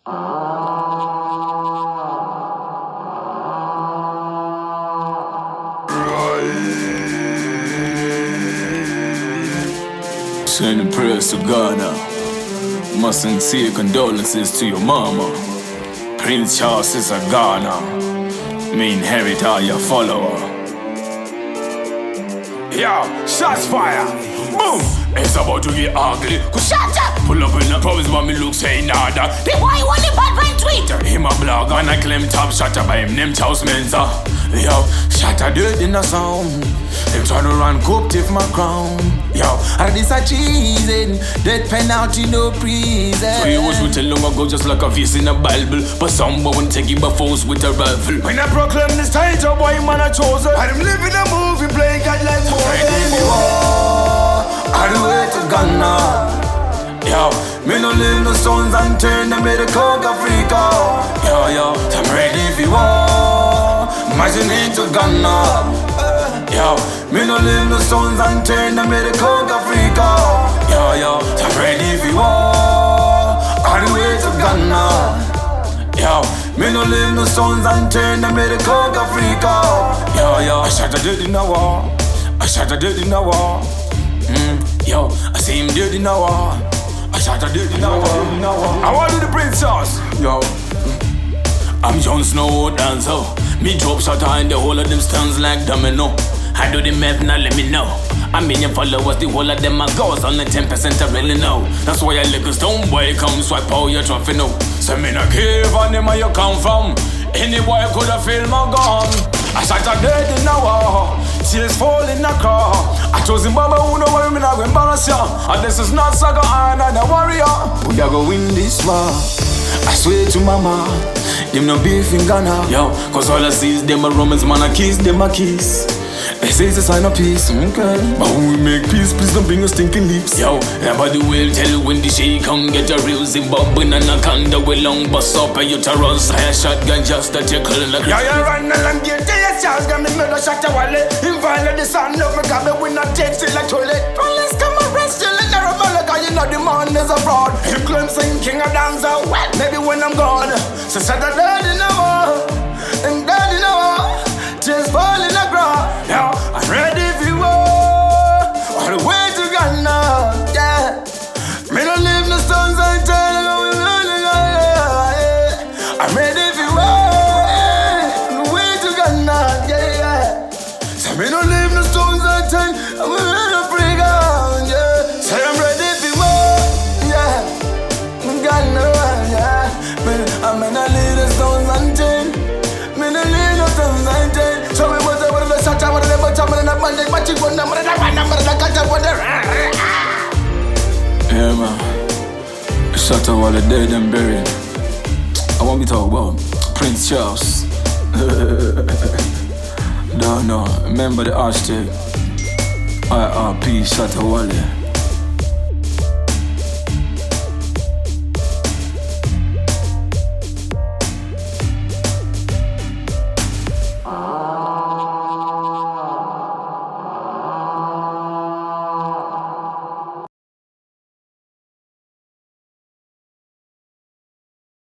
Sending prayers to Ghana. My sincere condolences to your mama. Prince Charles is a Ghana. Me inherit all your follower. Yo, shots fire. Boom. It's about to get ugly. Shut up! Pull up in the province, but me look say nada. The boy only bad by tweet. Him a blog and I claim top shot by him name Charles Mensa. Yo, shot a dirt in the sound. Him tryna run cooked if my crown. Yo, and this a cheesing. Dead penalty, no prison. So you was written long ago just like a face in a Bible. But someone won't take it by force with a rifle. When I proclaim this title, boy, man, I chose it. I'm living a movie, playing God like All the way to Ghana. Yo, me no leave no stones unturned. I made a coke Africa. Yo, I'm ready for war. Marching into Ghana. Yo, me no leave no stones unturned. I made a coke Africa. Yo, I'm ready for war. All the way to Ghana. Yo, me no leave no stones unturned. I made a coke Africa. Yo, I shot a dead in a war. I shot a dead in a war. Yo, I see him dead in a war. I shot a dead in a war. I want to do the Prince Charles. Yo, I'm Jon Snow dancer. Me drop shot in the whole of them stands like domino. I do the math, now let me know. I mean your followers, the whole of them are goes. Only 10% I really know. That's why I lick a stone boy come swipe out your trophy now. So me not care on them where you come from. Any boy could have feel my gun. I shot a dead in a war. Tears fall in the car. I chose Zimbabwe, who know where me not go embarrass ya. And this is not Saga and I'm a warrior. We are gonna win this war. I swear to mama, them no beef in Ghana. Yo, cause all I see is them a Romans, man a kiss, them a kiss. They say it's a sign of peace, okay. But when we make peace, please don't bring us stinking lips. Yo, everybody will tell when the shake come get a real Zimbabwean and a conda with long bust up and you to run. Fire shotgun just to tickle in the grip. Yeah, you run along the day, Charles got me murder shot a wallet. Inviolate the sun, love me got me when I take it like toilet. Police come arrest you like a rebel, cause you know the man is a fraud. He claims saying king of dancer, well, maybe when I'm gone. So set a dead in the war, and dead in the war. Tears fall in the ground. Yo, I'm ready for war. All the way to Ghana, yeah. Me don't leave no stones unturned. I'm ready for war. All the way to Ghana, yeah. So me don't leave no stones unturned. I'm ready to bring on, yeah. Say I'm ready for war, yeah. Ghana, yeah. I'm gonna leave the stones unturned. Me don't leave no stones unturned. So we was able to shut out the bottom and the Monday, but you won't number the number the cut with the. Yeah, man. Shut up all the dead and buried. I want me to talk about Prince Charles. No, remember the hashtag IRP Shatta Wale.